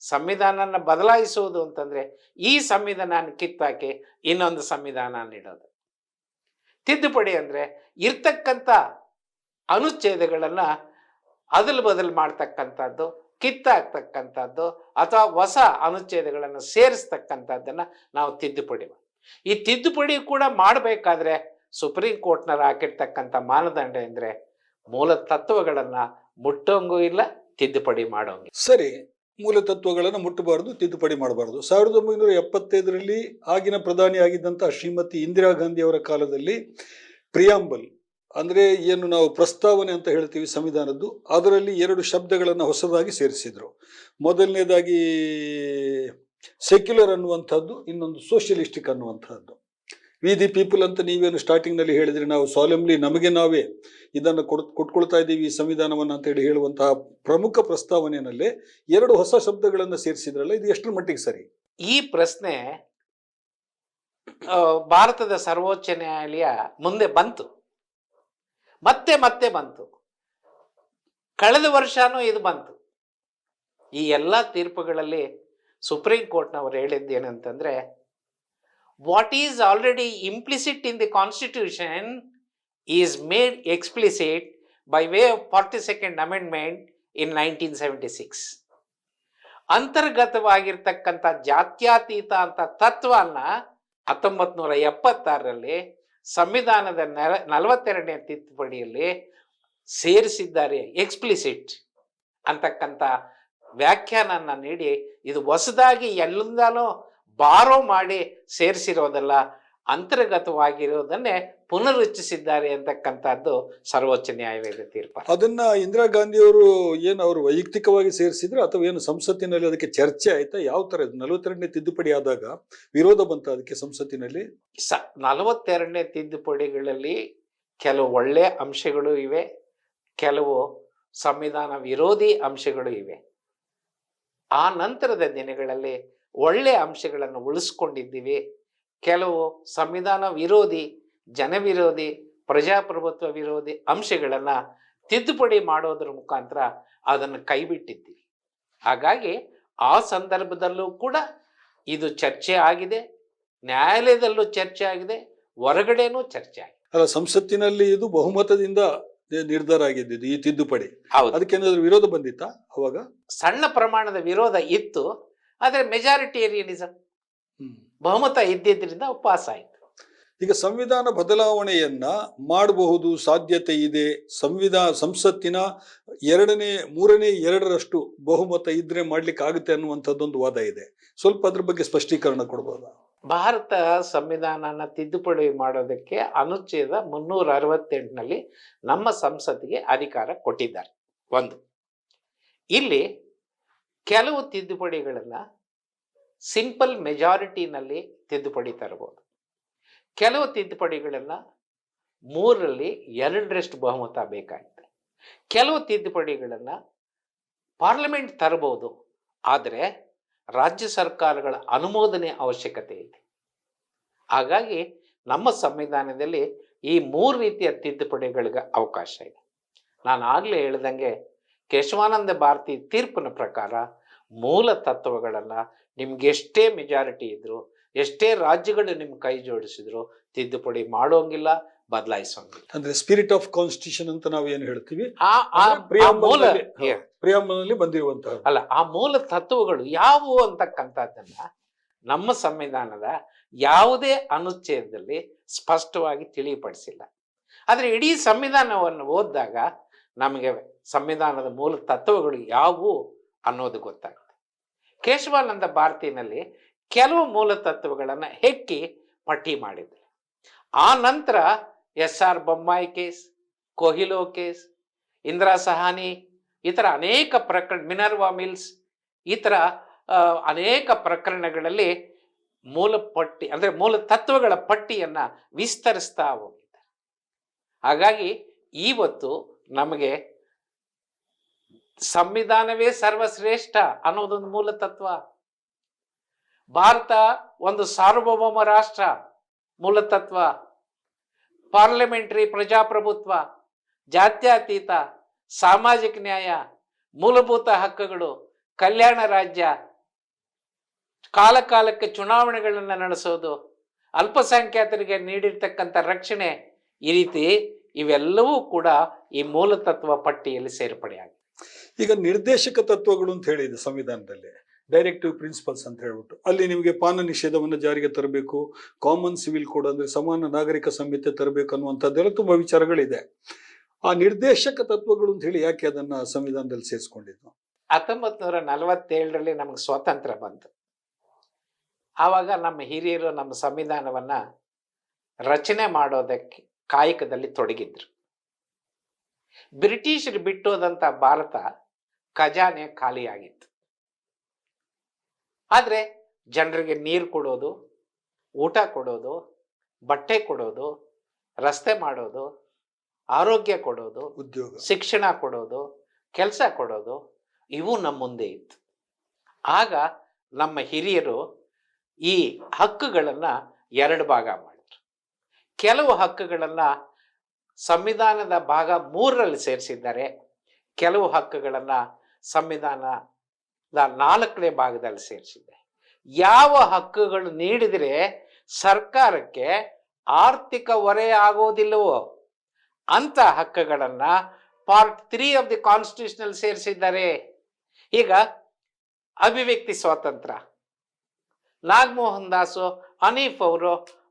ಸಂವಿಧಾನನ ಬದಲಾಯಿಸುವುದು ಅಂತಂದರೆ ಈ ಸಂವಿಧಾನ ಕಿತ್ತಾಕಿ ಇನ್ನೊಂದು ಸಂವಿಧಾನ ನೀಡೋದು. ತಿದ್ದುಪಡಿ ಅಂದರೆ ಇರ್ತಕ್ಕಂಥ ಅನುಚ್ಛೇದಗಳನ್ನು ಬದಲು ಮಾಡ್ತಕ್ಕಂಥದ್ದು, ಕಿತ್ತಾಕ್ತಕ್ಕಂಥದ್ದು ಅಥವಾ ಹೊಸ ಅನುಚ್ಛೇದಗಳನ್ನು ಸೇರಿಸ್ತಕ್ಕಂಥದ್ದನ್ನು ನಾವು ತಿದ್ದುಪಡಿ ಮಾಡಿ. ಈ ತಿದ್ದುಪಡಿ ಕೂಡ ಮಾಡಬೇಕಾದ್ರೆ ಸುಪ್ರೀಂ ಕೋರ್ಟ್ನವರು ಹಾಕಿರ್ತಕ್ಕಂಥ ಮಾನದಂಡ ಅಂದರೆ ಮೂಲ ತತ್ವಗಳನ್ನು ಮುಟ್ಟೋಂಗೂ ಇಲ್ಲ, ತಿದ್ದುಪಡಿ ಮಾಡೋಂಗಿಲ್ಲ. ಸರಿ, ಮೂಲ ತತ್ವಗಳನ್ನು ಮುಟ್ಟಬಾರದು, ತಿದ್ದುಪಡಿ ಮಾಡಬಾರದು. 1975ರಲ್ಲಿ ಆಗಿನ ಪ್ರಧಾನಿ ಆಗಿದ್ದಂಥ ಶ್ರೀಮತಿ ಇಂದಿರಾ ಗಾಂಧಿ ಅವರ ಕಾಲದಲ್ಲಿ ಪ್ರಿಯಾಂಬಲ್ ಅಂದರೆ ಏನು ನಾವು ಪ್ರಸ್ತಾವನೆ ಅಂತ ಹೇಳ್ತೀವಿ ಸಂವಿಧಾನದ್ದು, ಅದರಲ್ಲಿ 2 ಶಬ್ದಗಳನ್ನು ಹೊಸದಾಗಿ ಸೇರಿಸಿದ್ರು. ಮೊದಲನೇದಾಗಿ ಸೆಕ್ಯುಲರ್ ಅನ್ನುವಂಥದ್ದು, ಇನ್ನೊಂದು ಸೋಷಿಯಲಿಸ್ಟಿಕ್ ಅನ್ನುವಂಥದ್ದು. ವಿ ದಿ ಪೀಪಲ್ ಅಂತ ನೀವೇನು ಸ್ಟಾರ್ಟಿಂಗ್ನಲ್ಲಿ ಹೇಳಿದ್ರಿ, ನಾವು ಸಾಲೆಮ್ಲಿ ನಮಗೆ ನಾವೇ ಇದನ್ನು ಕೊಟ್ಕೊಳ್ತಾ ಇದ್ದೀವಿ ಈ ಸಂವಿಧಾನವನ್ನು ಅಂತೇಳಿ ಹೇಳುವಂತಹ ಪ್ರಮುಖ ಪ್ರಸ್ತಾವನೆಯಲ್ಲಿ 2 ಹೊಸ ಶಬ್ದಗಳನ್ನು ಸೇರಿಸಿದ್ರಲ್ಲ, ಇದು ಎಷ್ಟರ ಮಟ್ಟಿಗೆ ಸರಿ? ಈ ಪ್ರಶ್ನೆ ಭಾರತದ ಸರ್ವೋಚ್ಚ ನ್ಯಾಯಾಲಯ ಮುಂದೆ ಬಂತು, ಮತ್ತೆ ಬಂತು. ಕಳೆದ ವರ್ಷನೂ ಇದು ಬಂತು. ಈ ಎಲ್ಲ ತೀರ್ಪುಗಳಲ್ಲಿ ಸುಪ್ರೀಂ ಕೋರ್ಟ್ನವರು ಹೇಳಿದ್ದೇನಂತಂದ್ರೆ, what is already implicit in the constitution is made explicit by way of 42nd amendment in 1976. ಅಂತರ್ಗತವಾಗಿರ್ತಕ್ಕಂಥ ಜಾತ್ಯತೀತ ಅಂತ ತತ್ವನ 1976ರಲ್ಲಿ ಸಂವಿಧಾನದ 42ನೇ ತಿದ್ದುಪಡಿಯಲ್ಲಿ ಸೇರಿಸಿದ್ದಾರೆ. ಎಕ್ಸ್ಪ್ಲಿಸಿಟ್ ಅಂತಕ್ಕಂಥ ವ್ಯಾಖ್ಯಾನನ ನೀಡಿ ಇದು ಹೊಸದಾಗಿ ಎಲ್ಲಿಂದನೋ ಬಾರೋ ಮಾಡಿ ಸೇರಿಸಿರೋದಲ್ಲ, ಅಂತರ್ಗತವಾಗಿರೋದನ್ನೇ ಪುನರುಚ್ಚಿಸಿದ್ದಾರೆ ಅಂತಕ್ಕಂಥದ್ದು ಸರ್ವೋಚ್ಚ ನ್ಯಾಯಾಲಯದ ತೀರ್ಪು. ಅದನ್ನ ಇಂದಿರಾ ಗಾಂಧಿಯವರು ಏನು ಅವರು ವೈಯಕ್ತಿಕವಾಗಿ ಸೇರಿಸಿದ್ರು ಅಥವಾ ಏನು ಸಂಸತ್ತಿನಲ್ಲಿ ಅದಕ್ಕೆ ಚರ್ಚೆ ಆಯ್ತಾ? ಯಾವ ತರ 42ನೇ ತಿದ್ದುಪಡಿ ಆದಾಗ ವಿರೋಧ ಬಂತ ಅದಕ್ಕೆ ಸಂಸತ್ತಿನಲ್ಲಿ? 42ನೇ ತಿದ್ದುಪಡಿಗಳಲ್ಲಿ ಕೆಲವು ಒಳ್ಳೆಯ ಅಂಶಗಳು ಇವೆ, ಕೆಲವು ಸಂವಿಧಾನ ವಿರೋಧಿ ಅಂಶಗಳು ಇವೆ. ಆ ನಂತರದ ದಿನಗಳಲ್ಲಿ ಒಳ್ಳೆಯ ಅಂಶಗಳನ್ನು ಉಳಿಸ್ಕೊಂಡಿದ್ದೀವಿ. ಕೆಲವು ಸಂವಿಧಾನ ವಿರೋಧಿ, ಜನವಿರೋಧಿ, ಪ್ರಜಾಪ್ರಭುತ್ವ ವಿರೋಧಿ ಅಂಶಗಳನ್ನು ತಿದ್ದುಪಡಿ ಮಾಡೋದ್ರ ಮುಖಾಂತರ ಅದನ್ನು ಕೈಬಿಟ್ಟಿದ್ದೀವಿ. ಹಾಗಾಗಿ ಆ ಸಂದರ್ಭದಲ್ಲೂ ಕೂಡ ಇದು ಚರ್ಚೆ ಆಗಿದೆ, ನ್ಯಾಯಾಲಯದಲ್ಲೂ ಚರ್ಚೆ ಆಗಿದೆ, ಹೊರಗಡೆನೂ ಚರ್ಚೆ ಆಗಿದೆ. ಅಲ್ಲ, ಸಂಸತ್ತಿನಲ್ಲಿ ಇದು ಬಹುಮತದಿಂದ ನಿರ್ಧಾರ ಆಗಿದ್ದು ಈ ತಿದ್ದುಪಡಿ. ಅದಕ್ಕೆ ವಿರೋಧ ಬಂದಿತ್ತಾ ಅವಾಗ? ಸಣ್ಣ ಪ್ರಮಾಣದ ವಿರೋಧ ಇತ್ತು, ಆದರೆ ಮೆಜಾರಿಟೇರಿಯನಿಸಂ ಬಹುಮತ ಇದ್ದಿದ್ದರಿಂದ ಪಾಸ್ ಆಯಿತು. ಈಗ ಸಂವಿಧಾನ ಬದಲಾವಣೆಯನ್ನ ಮಾಡಬಹುದು, ಸಾಧ್ಯತೆ ಇದೆ. ಸಂಸತ್ತಿನ 2/3 ಬಹುಮತ ಇದ್ರೆ ಮಾಡ್ಲಿಕ್ಕೆ ಆಗುತ್ತೆ ಅನ್ನುವಂಥದ್ದೊಂದು ವಾದ ಇದೆ. ಸ್ವಲ್ಪ ಅದ್ರ ಬಗ್ಗೆ ಸ್ಪಷ್ಟೀಕರಣ ಕೊಡ್ಬೋದಾ? ಭಾರತ ಸಂವಿಧಾನನ ತಿದ್ದುಪಡಿ ಮಾಡೋದಕ್ಕೆ ಅನುಚ್ಛೇದ 368ನಲ್ಲಿ ನಮ್ಮ ಸಂಸತ್ತಿಗೆ ಅಧಿಕಾರ ಕೊಟ್ಟಿದ್ದಾರೆ. ಒಂದು, ಇಲ್ಲಿ ಕೆಲವು ತಿದ್ದುಪಡಿಗಳನ್ನು ಸಿಂಪಲ್ ಮೆಜಾರಿಟಿನಲ್ಲಿ ತಿದ್ದುಪಡಿ ತರಬಹುದು, ಕೆಲವು ತಿದ್ದುಪಡಿಗಳನ್ನು 2/3 ಬಹುಮತ ಬೇಕಾಗುತ್ತೆ, ಕೆಲವು ತಿದ್ದುಪಡಿಗಳನ್ನು ಪಾರ್ಲಿಮೆಂಟ್ ತರಬಹುದು, ಆದರೆ ರಾಜ್ಯ ಸರ್ಕಾರಗಳ ಅನುಮೋದನೆ ಅವಶ್ಯಕತೆ ಇದೆ. ಹಾಗಾಗಿ ನಮ್ಮ ಸಂವಿಧಾನದಲ್ಲಿ ಈ 3 ರೀತಿಯ ತಿದ್ದುಪಡಿಗಳಿಗೆ ಅವಕಾಶ ಇದೆ. ನಾನು ಆಗಲೇ ಹೇಳ್ದಂಗೆ ಕೇಶವಾನಂದ ಭಾರತಿ ತೀರ್ಪಿನ ಪ್ರಕಾರ ಮೂಲ ತತ್ವಗಳನ್ನು ನಿಮ್ಗೆ ಎಷ್ಟೇ ಮೆಜಾರಿಟಿ ಇದ್ರು, ಎಷ್ಟೇ ರಾಜ್ಯಗಳು ನಿಮ್ಮ ಕೈ ಜೋಡಿಸಿದ್ರು ತಿದ್ದುಪಡಿ ಮಾಡೋಂಗಿಲ್ಲ, ಬದಲಾಯಿಸೋಂಗಿಲ್ಲ. ಅಂದ್ರೆ ಸ್ಪಿರಿಟ್ ಆಫ್ ಕಾನ್ಸ್ಟಿಟ್ಯೂಷನ್ ಅಂತ ನಾವು ಏನು ಹೇಳ್ತೀವಿ, ಆ ಮೂಲ ಪ್ರಿಯಾಂಬಲ್ನಲ್ಲಿ ಬಂದಿರುವಂತಹ ಅಲ್ಲ, ಆ ಮೂಲ ತತ್ವಗಳು ಯಾವುವು ಅಂತಕ್ಕಂಥದ್ದನ್ನ ನಮ್ಮ ಸಂವಿಧಾನದ ಯಾವುದೇ ಅನುಚ್ಛೇದದಲ್ಲಿ ಸ್ಪಷ್ಟವಾಗಿ ತಿಳಿಪಡಿಸಿಲ್ಲ. ಆದರೆ ಇಡೀ ಸಂವಿಧಾನವನ್ನು ಓದಿದಾಗ ನಮಗೆ ಸಂವಿಧಾನದ ಮೂಲ ತತ್ವಗಳು ಯಾವುವು ಅನ್ನೋದು ಗೊತ್ತಾಗುತ್ತೆ. ಕೇಶವಾನಂದ ಭಾರತಿನಲ್ಲಿ ಕೆಲವು ಮೂಲ ತತ್ವಗಳನ್ನು ಹೆಕ್ಕಿ ಪಟ್ಟಿ ಮಾಡಿದ್ರು. ಆ ನಂತರ SR Bommai case, Coelho case, Indira Sawhney, ಈ ಥರ ಅನೇಕ ಪ್ರಕರಣ, ಮಿನರ್ವಾ ಮಿಲ್ಸ್, ಈ ಥರ ಅನೇಕ ಪ್ರಕರಣಗಳಲ್ಲಿ ಮೂಲ ಪಟ್ಟಿ ಅಂದರೆ ಮೂಲ ತತ್ವಗಳ ಪಟ್ಟಿಯನ್ನು ವಿಸ್ತರಿಸ್ತಾ ಹೋಗಿದ್ದಾರೆ. ಹಾಗಾಗಿ ಇವತ್ತು ನಮಗೆ ಸಂವಿಧಾನವೇ ಸರ್ವಶ್ರೇಷ್ಠ ಅನ್ನೋದೊಂದು ಮೂಲ ತತ್ವ, ಭಾರತ ಒಂದು ಸಾರ್ವಭೌಮ ರಾಷ್ಟ್ರ ಮೂಲ ತತ್ವ, ಪಾರ್ಲಿಮೆಂಟರಿ ಪ್ರಜಾಪ್ರಭುತ್ವ, ಜಾತ್ಯತೀತ, ಸಾಮಾಜಿಕ ನ್ಯಾಯ, ಮೂಲಭೂತ ಹಕ್ಕುಗಳು, ಕಲ್ಯಾಣ ರಾಜ್ಯ, ಕಾಲಕಾಲಕ್ಕೆ ಚುನಾವಣೆಗಳನ್ನು ನಡೆಸೋದು, ಅಲ್ಪಸಂಖ್ಯಾತರಿಗೆ ನೀಡಿರ್ತಕ್ಕಂಥ ರಕ್ಷಣೆ, ಈ ರೀತಿ ಇವೆಲ್ಲವೂ ಕೂಡ ಈ ಮೂಲತತ್ವ ಪಟ್ಟಿಯಲ್ಲಿ ಸೇರ್ಪಡೆಯಾಗಿದೆ. ಈಗ ನಿರ್ದೇಶಕ ತತ್ವಗಳು ಅಂತ ಹೇಳಿದೆ ಸಂವಿಧಾನದಲ್ಲಿ, ಡೈರೆಕ್ಟಿವ್ ಪ್ರಿನ್ಸಿಪಲ್ಸ್ ಅಂತ ಹೇಳ್ಬಿಟ್ಟು, ಅಲ್ಲಿ ನಿಮಗೆ ಪಾನ ನಿಷೇಧವನ್ನು ಜಾರಿಗೆ ತರಬೇಕು, ಕಾಮನ್ ಸಿವಿಲ್ ಕೋಡ್ ಅಂದ್ರೆ ಸಮಾನ ನಾಗರಿಕ ಸಂಹಿತೆ ತರಬೇಕು ಅನ್ನುವಂಥದ್ದೆಲ್ಲ ತುಂಬಾ ವಿಚಾರಗಳಿದೆ. ಆ ನಿರ್ದೇಶಕ ತತ್ವಗಳು ಅಂತ ಹೇಳಿ ಯಾಕೆ ಅದನ್ನ ಸಂವಿಧಾನದಲ್ಲಿ ಸೇರಿಸ್ಕೊಂಡಿದ್ದು? 1947ರಲ್ಲಿ ನಮಗೆ ಸ್ವಾತಂತ್ರ್ಯ ಬಂತು. ಆವಾಗ ನಮ್ಮ ಹಿರಿಯರು ನಮ್ಮ ಸಂವಿಧಾನವನ್ನ ರಚನೆ ಮಾಡೋದಕ್ಕೆ ಕಾಯಕದಲ್ಲಿ ತೊಡಗಿದ್ರು. ಬ್ರಿಟಿಷರು ಬಿಟ್ಟೋದಂತ ಭಾರತ ಖಜಾನೆ ಖಾಲಿಯಾಗಿತ್ತು. ಆದರೆ ಜನರಿಗೆ ನೀರು ಕೊಡೋದು, ಊಟ ಕೊಡೋದು, ಬಟ್ಟೆ ಕೊಡೋದು, ರಸ್ತೆ ಮಾಡೋದು, ಆರೋಗ್ಯ ಕೊಡೋದು, ಉದ್ಯೋಗ, ಶಿಕ್ಷಣ ಕೊಡೋದು, ಕೆಲಸ ಕೊಡೋದು, ಇವು ನಮ್ಮ ಮುಂದೆ ಇತ್ತು. ಆಗ ನಮ್ಮ ಹಿರಿಯರು ಈ ಹಕ್ಕುಗಳನ್ನು 2 ಭಾಗ ಮಾಡಿದ್ರು. ಕೆಲವು ಹಕ್ಕುಗಳನ್ನು ಸಂವಿಧಾನದ ಭಾಗ 3ರಲ್ಲಿ ಸೇರಿಸಿದ್ದಾರೆ, ಕೆಲವು ಹಕ್ಕುಗಳನ್ನು ಸಂವಿಧಾನದ 4ನೇ ಭಾಗದಲ್ಲಿ ಸೇರಿಸಿದ್ದಾರೆ. ಯಾವ ಹಕ್ಕುಗಳು ನೀಡಿದರೆ ಸರ್ಕಾರಕ್ಕೆ ಆರ್ಥಿಕ ಹೊರೆ ಆಗೋದಿಲ್ಲವೋ ಅಂತ ಹಕ್ಕುಗಳನ್ನು ಪಾರ್ಟ್ 3 ಆಫ್ ದಿ ಕಾನ್ಸ್ಟಿಟ್ಯೂಷನ್ ಸೇರಿಸಿದ್ದಾರೆ. ಈಗ ಅಭಿವ್ಯಕ್ತಿ ಸ್ವಾತಂತ್ರ್ಯ, ನಾಗಮೋಹನ್ ದಾಸು, ಹನೀಫ್ ಅವರು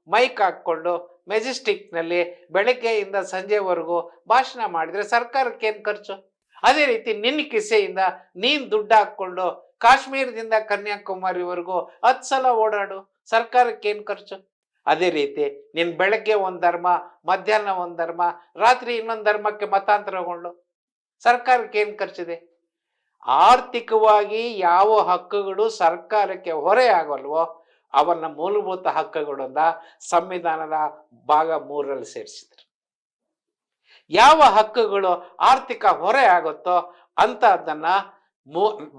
ಮೈಕ್ ಹಾಕ್ಕೊಂಡು ಮೆಜೆಸ್ಟಿಕ್ನಲ್ಲಿ ಬೆಳಗ್ಗೆಯಿಂದ ಸಂಜೆವರೆಗೂ ಭಾಷಣ ಮಾಡಿದ್ರೆ ಸರ್ಕಾರಕ್ಕೆ ಏನು ಖರ್ಚು? ಅದೇ ರೀತಿ ನಿನ್ನ ಕಿಸೆಯಿಂದ ನೀನು ದುಡ್ಡು ಹಾಕ್ಕೊಂಡು ಕಾಶ್ಮೀರದಿಂದ ಕನ್ಯಾಕುಮಾರಿವರೆಗೂ 10 ಸಲ ಓಡಾಡು, ಸರ್ಕಾರಕ್ಕೆ ಏನು ಖರ್ಚು? ಅದೇ ರೀತಿ ನೀನು ಬೆಳಗ್ಗೆ ಒಂದು ಧರ್ಮ, ಮಧ್ಯಾಹ್ನ ಒಂದು ಧರ್ಮ, ರಾತ್ರಿ ಇನ್ನೊಂದು ಧರ್ಮಕ್ಕೆ ಮತಾಂತರಗೊಂಡು ಸರ್ಕಾರಕ್ಕೆ ಏನು ಖರ್ಚಿದೆ? ಆರ್ಥಿಕವಾಗಿ ಯಾವ ಹಕ್ಕುಗಳು ಸರ್ಕಾರಕ್ಕೆ ಹೊರೆ ಆಗಲ್ವೋ ಅವನ್ನ ಮೂಲಭೂತ ಹಕ್ಕುಗಳಿಂದ ಸಂವಿಧಾನದ ಭಾಗ 3ರಲ್ಲಿ ಸೇರಿಸಿದ್ರು. ಯಾವ ಹಕ್ಕುಗಳು ಆರ್ಥಿಕ ಹೊರೆ ಆಗುತ್ತೋ ಅಂತದನ್ನ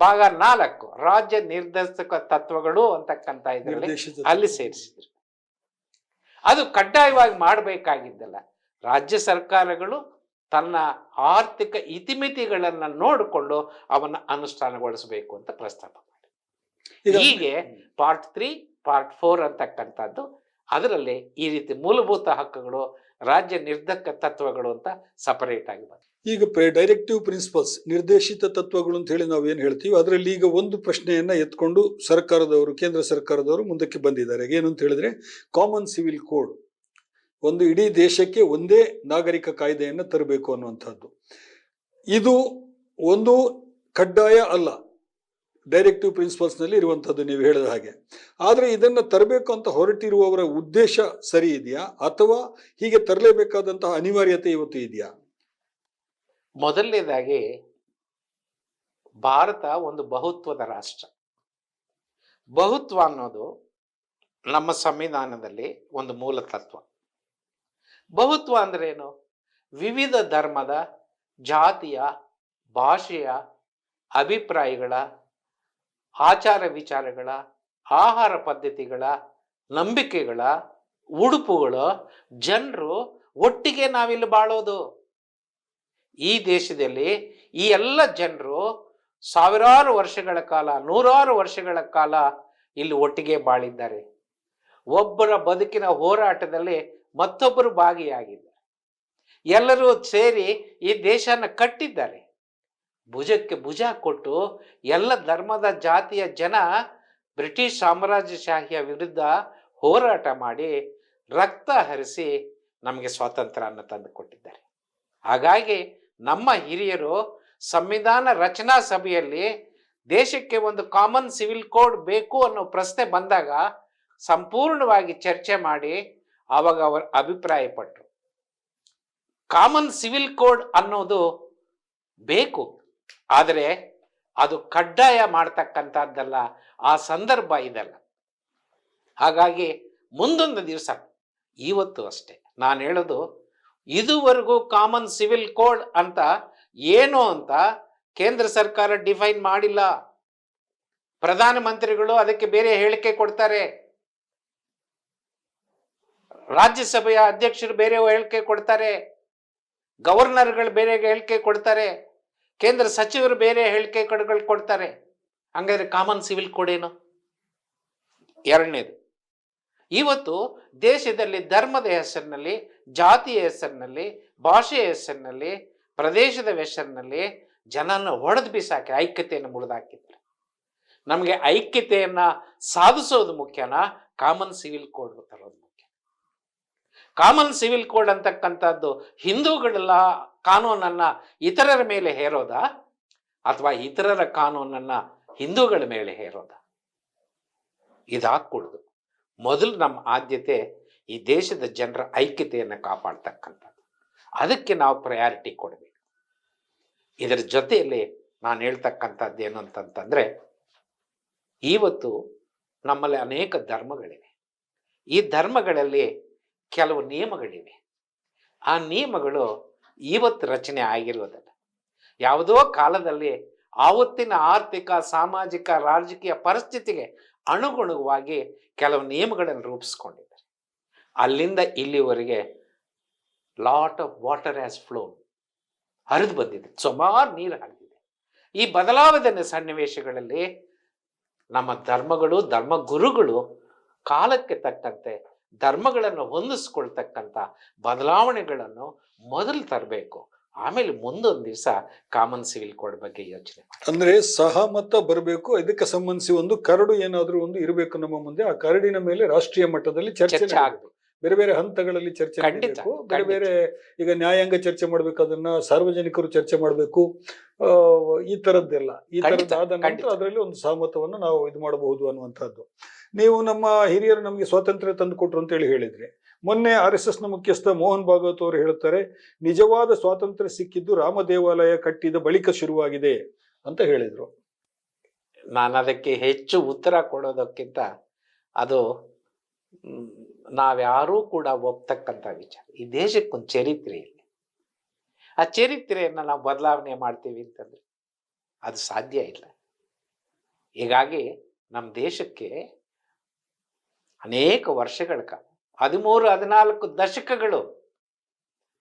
ಭಾಗ 4 ರಾಜ್ಯ ನಿರ್ದೇಶಕ ತತ್ವಗಳು ಅಂತಕ್ಕಂಥ ಇದರಲ್ಲಿ ಅಲ್ಲಿ ಸೇರಿಸಿದ್ರು. ಅದು ಕಡ್ಡಾಯವಾಗಿ ಮಾಡಬೇಕಾಗಿದ್ದಲ್ಲ, ರಾಜ್ಯ ಸರ್ಕಾರಗಳು ತನ್ನ ಆರ್ಥಿಕ ಇತಿಮಿತಿಗಳನ್ನು ನೋಡಿಕೊಂಡು ಅವನ್ನ ಅನುಷ್ಠಾನಗೊಳಿಸಬೇಕು ಅಂತ ಪ್ರಸ್ತಾಪ ಮಾಡಿ. ಹೀಗೆ ಪಾರ್ಟ್ 3, ಪಾರ್ಟ್ 4 ಅಂತಕ್ಕಂಥದ್ದು, ಅದರಲ್ಲಿ ಈ ರೀತಿ ಮೂಲಭೂತ ಹಕ್ಕುಗಳು, ರಾಜ್ಯ ನಿರ್ದೇಶಕ ತತ್ವಗಳು ಅಂತ ಸಪರೇಟ್ ಆಗಿ ಬಂದ. ಈಗ ಡೈರೆಕ್ಟಿವ್ ಪ್ರಿನ್ಸಿಪಲ್ಸ್, ನಿರ್ದೇಶಿತ ತತ್ವಗಳು ಅಂತ ಹೇಳಿ ನಾವು ಏನು ಹೇಳ್ತೀವಿ, ಅದರಲ್ಲಿ ಈಗ ಒಂದು ಪ್ರಶ್ನೆಯನ್ನ ಎತ್ಕೊಂಡು ಸರ್ಕಾರದವರು, ಕೇಂದ್ರ ಸರ್ಕಾರದವರು ಮುಂದಕ್ಕೆ ಬಂದಿದ್ದಾರೆ. ಏನು ಅಂತ ಹೇಳಿದ್ರೆ ಕಾಮನ್ ಸಿವಿಲ್ ಕೋಡ್, ಒಂದು ಇಡೀ ದೇಶಕ್ಕೆ ಒಂದೇ ನಾಗರಿಕ ಕಾಯ್ದೆಯನ್ನು ತರಬೇಕು ಅನ್ನುವಂಥದ್ದು. ಇದು ಒಂದು ಕಡ್ಡಾಯ ಅಲ್ಲ, ಡೈರೆಕ್ಟಿವ್ ಪ್ರಿನ್ಸಿಪಲ್ಸ್ ನಲ್ಲಿ ಇರುವಂಥದ್ದು ನೀವು ಹೇಳಿದ ಹಾಗೆ. ಆದರೆ ಇದನ್ನು ತರಬೇಕು ಅಂತ ಹೊರಟಿರುವವರ ಉದ್ದೇಶ ಸರಿ ಇದೆಯಾ, ಅಥವಾ ಹೀಗೆ ತರಲೇಬೇಕಾದಂತಹ ಅನಿವಾರ್ಯತೆ ಇವತ್ತು ಇದೆಯಾ? ಮೊದಲನೇದಾಗಿ ಭಾರತ ಒಂದು ಬಹುತ್ವದ ರಾಷ್ಟ್ರ. ಬಹುತ್ವ ಅನ್ನೋದು ನಮ್ಮ ಸಂವಿಧಾನದಲ್ಲಿ ಒಂದು ಮೂಲ ತತ್ವ. ಬಹುತ್ವ ಅಂದ್ರೆ ಏನು? ವಿವಿಧ ಧರ್ಮದ, ಜಾತಿಯ, ಭಾಷೆಯ, ಅಭಿಪ್ರಾಯಗಳ, ಆಚಾರ ವಿಚಾರಗಳ, ಆಹಾರ ಪದ್ಧತಿಗಳ, ನಂಬಿಕೆಗಳ, ಉಡುಪುಗಳ ಜನರು ಒಟ್ಟಿಗೆ ನಾವಿಲ್ಲಿ ಬಾಳೋದು. ಈ ದೇಶದಲ್ಲಿ ಈ ಎಲ್ಲ ಜನರು ಸಾವಿರಾರು ವರ್ಷಗಳ ಕಾಲ, ನೂರಾರು ವರ್ಷಗಳ ಕಾಲ ಇಲ್ಲಿ ಒಟ್ಟಿಗೆ ಬಾಳಿದ್ದಾರೆ. ಒಬ್ಬರ ಬದುಕಿನ ಹೋರಾಟದಲ್ಲಿ ಮತ್ತೊಬ್ಬರು ಭಾಗಿಯಾಗಿದ್ದಾರೆ. ಎಲ್ಲರೂ ಸೇರಿ ಈ ದೇಶನ ಕಟ್ಟಿದ್ದಾರೆ. ಭುಜಕ್ಕೆ ಭುಜ ಕೊಟ್ಟು ಎಲ್ಲ ಧರ್ಮದ ಜಾತಿಯ ಜನ ಬ್ರಿಟಿಷ್ ಸಾಮ್ರಾಜ್ಯಶಾಹಿಯ ವಿರುದ್ಧ ಹೋರಾಟ ಮಾಡಿ ರಕ್ತ ಹರಿಸಿ ನಮಗೆ ಸ್ವಾತಂತ್ರ್ಯವನ್ನು ತಂದು ಕೊಟ್ಟಿದ್ದಾರೆ. ಹಾಗಾಗಿ ನಮ್ಮ ಹಿರಿಯರು ಸಂವಿಧಾನ ರಚನಾ ಸಭೆಯಲ್ಲಿ ದೇಶಕ್ಕೆ ಒಂದು ಕಾಮನ್ ಸಿವಿಲ್ ಕೋಡ್ ಬೇಕು ಅನ್ನೋ ಪ್ರಶ್ನೆ ಬಂದಾಗ ಸಂಪೂರ್ಣವಾಗಿ ಚರ್ಚೆ ಮಾಡಿ ಆವಾಗ ಅವರು ಅಭಿಪ್ರಾಯಪಟ್ಟರು. ಕಾಮನ್ ಸಿವಿಲ್ ಕೋಡ್ ಅನ್ನೋದು ಬೇಕು, ಆದರೆ ಅದು ಕಡ್ಡಾಯ ಮಾಡ್ತಕ್ಕಂಥದ್ದಲ್ಲ, ಆ ಸಂದರ್ಭ ಇದಲ್ಲ. ಹಾಗಾಗಿ ಮುಂದೊಂದು ದಿವಸ, ಇವತ್ತು ಅಷ್ಟೇ ನಾನು ಹೇಳೋದು, ಇದುವರೆಗೂ ಕಾಮನ್ ಸಿವಿಲ್ ಕೋಡ್ ಅಂತ ಏನು ಅಂತ ಕೇಂದ್ರ ಸರ್ಕಾರ ಡಿಫೈನ್ ಮಾಡಿಲ್ಲ. ಪ್ರಧಾನಮಂತ್ರಿಗಳು ಅದಕ್ಕೆ ಬೇರೆ ಹೇಳಿಕೆ ಕೊಡ್ತಾರೆ, ರಾಜ್ಯಸಭೆಯ ಅಧ್ಯಕ್ಷರು ಬೇರೆ ಹೇಳಿಕೆ ಕೊಡ್ತಾರೆ, ಗವರ್ನರ್ಗಳು ಬೇರೆ ಹೇಳಿಕೆ ಕೊಡ್ತಾರೆ, ಕೇಂದ್ರ ಸಚಿವರು ಬೇರೆ ಹೇಳಿಕೆಗಳು ಕೊಡ್ತಾರೆ. ಹಂಗಾದ್ರೆ ಕಾಮನ್ ಸಿವಿಲ್ ಕೋಡ್ ಏನು? ಎರಡನೇದು, ಇವತ್ತು ದೇಶದಲ್ಲಿ ಧರ್ಮದ ಹೆಸರಿನಲ್ಲಿ, ಜಾತಿಯ ಹೆಸರಿನಲ್ಲಿ, ಭಾಷೆಯ ಹೆಸರಿನಲ್ಲಿ, ಪ್ರದೇಶದ ಹೆಸರಿನಲ್ಲಿ ಜನನ ಹೊಡೆದು ಬಿಸಾಕಿ ಐಕ್ಯತೆಯನ್ನು ಮುರಿದಾಕಿದ್ದಾರೆ. ನಮಗೆ ಐಕ್ಯತೆಯನ್ನ ಸಾಧಿಸೋದು ಮುಖ್ಯನಾ, ಕಾಮನ್ ಸಿವಿಲ್ ಕೋಡ್ ತರೋದು ಮುಖ್ಯ? ಕಾಮನ್ ಸಿವಿಲ್ ಕೋಡ್ ಅಂತಕ್ಕಂಥದ್ದು ಹಿಂದೂಗಳ ಕಾನೂನನ್ನ ಇತರರ ಮೇಲೆ ಹೇರೋದಾ, ಅಥವಾ ಇತರರ ಕಾನೂನನ್ನ ಹಿಂದೂಗಳ ಮೇಲೆ ಹೇರೋದಾ? ಇದಾಗಕೂಡದು. ಮೊದಲು ನಮ್ಮ ಆದ್ಯತೆ ಈ ದೇಶದ ಜನರ ಐಕ್ಯತೆಯನ್ನು ಕಾಪಾಡ್ತಕ್ಕಂಥದ್ದು. ಅದಕ್ಕೆ ನಾವು ಪ್ರಯಾರಿಟಿ ಕೊಡಬೇಕು. ಇದರ ಜೊತೆಯಲ್ಲಿ ನಾನು ಹೇಳ್ತಕ್ಕಂಥದ್ದು ಏನು ಅಂತಂತಂದ್ರೆ, ಇವತ್ತು ನಮ್ಮಲ್ಲಿ ಅನೇಕ ಧರ್ಮಗಳಿವೆ. ಈ ಧರ್ಮಗಳಲ್ಲಿ ಕೆಲವು ನಿಯಮಗಳಿವೆ. ಆ ನಿಯಮಗಳು ಇವತ್ತು ರಚನೆ ಆಗಿರುವುದಲ್ಲ, ಯಾವುದೋ ಕಾಲದಲ್ಲಿ ಆವತ್ತಿನ ಆರ್ಥಿಕ, ಸಾಮಾಜಿಕ, ರಾಜಕೀಯ ಪರಿಸ್ಥಿತಿಗೆ ಅನುಗುಣವಾಗಿ ಕೆಲವು ನಿಯಮಗಳನ್ನು ರೂಪಿಸ್ಕೊಂಡಿದ್ದಾರೆ. ಅಲ್ಲಿಂದ ಇಲ್ಲಿವರೆಗೆ ಲಾಟ್ ಆಫ್ ವಾಟರ್ ಹ್ಯಾಸ್ ಫ್ಲೋನ್, ಹರಿದು ಬಂದಿದೆ, ಸುಮಾರು ನೀರು ಹರಿದಿದೆ. ಈ ಬದಲಾವಣೆ ಸನ್ನಿವೇಶಗಳಲ್ಲಿ ನಮ್ಮ ಧರ್ಮಗಳು, ಧರ್ಮಗುರುಗಳು ಕಾಲಕ್ಕೆ ತಕ್ಕಂತೆ ಧರ್ಮಗಳನ್ನು ಹೊಂದಿಸ್ಕೊಳ್ತಕ್ಕಂಥ ಬದಲಾವಣೆಗಳನ್ನು ಮೊದಲು ತರಬೇಕು. ಆಮೇಲೆ ಮುಂದೊಂದು ದಿವಸ ಕಾಮನ್ ಸಿವಿಲ್ ಕೋಡ್ ಬಗ್ಗೆ ಯೋಚನೆ. ಅಂದ್ರೆ ಸಹಮತ ಬರಬೇಕು. ಇದಕ್ಕೆ ಸಂಬಂಧಿಸಿ ಒಂದು ಕರಡು ಏನಾದ್ರೂ ಒಂದು ಇರಬೇಕು ನಮ್ಮ ಮುಂದೆ. ಆ ಕರಡಿನ ಮೇಲೆ ರಾಷ್ಟ್ರೀಯ ಮಟ್ಟದಲ್ಲಿ ಚರ್ಚೆ ಆಗಬೇಕು. ಬೇರೆ ಬೇರೆ ಹಂತಗಳಲ್ಲಿ ಚರ್ಚೆ ಮಾಡಬೇಕು. ಬೇರೆ ಬೇರೆ, ಈಗ ನ್ಯಾಯಾಂಗ ಚರ್ಚೆ ಮಾಡ್ಬೇಕು, ಅದನ್ನ ಸಾರ್ವಜನಿಕರು ಚರ್ಚೆ ಮಾಡಬೇಕು. ಈ ತರದ್ದೆಲ್ಲ ಆದ ನಂತರ ಅದರಲ್ಲಿ ಒಂದು ಸಹಮತವನ್ನು ನಾವು ಇದು ಮಾಡಬಹುದು ಅನ್ನುವಂಥದ್ದು. ನೀವು ನಮ್ಮ ಹಿರಿಯರು ನಮಗೆ ಸ್ವಾತಂತ್ರ್ಯ ತಂದು ಕೊಟ್ರು ಅಂತ ಹೇಳಿದ್ರಿ. ಮೊನ್ನೆ RSS ನ ಮುಖ್ಯಸ್ಥ ಮೋಹನ್ ಭಾಗವತ್ ಅವರು ಹೇಳ್ತಾರೆ, ನಿಜವಾದ ಸ್ವಾತಂತ್ರ್ಯ ಸಿಕ್ಕಿದ್ದು ರಾಮ ದೇವಾಲಯ ಕಟ್ಟಿದ ಬಳಿಕ ಶುರುವಾಗಿದೆ ಅಂತ ಹೇಳಿದ್ರು. ನಾನು ಅದಕ್ಕೆ ಹೆಚ್ಚು ಉತ್ತರ ಕೊಡೋದಕ್ಕಿಂತ ಅದು ನಾವ್ಯಾರೂ ಕೂಡ ಒಪ್ತಕ್ಕಂಥ ವಿಚಾರ. ಈ ದೇಶಕ್ಕೊಂದು ಚರಿತ್ರೆ ಇದೆ. ಆ ಚರಿತ್ರೆಯನ್ನ ನಾವು ಬದಲಾವಣೆ ಮಾಡ್ತೀವಿ ಅಂತಂದ್ರೆ ಅದು ಸಾಧ್ಯ ಇಲ್ಲ. ಹೀಗಾಗಿ ನಮ್ಮ ದೇಶಕ್ಕೆ ಅನೇಕ ವರ್ಷಗಳ ಕಾಲ, 13-14 ದಶಕಗಳು,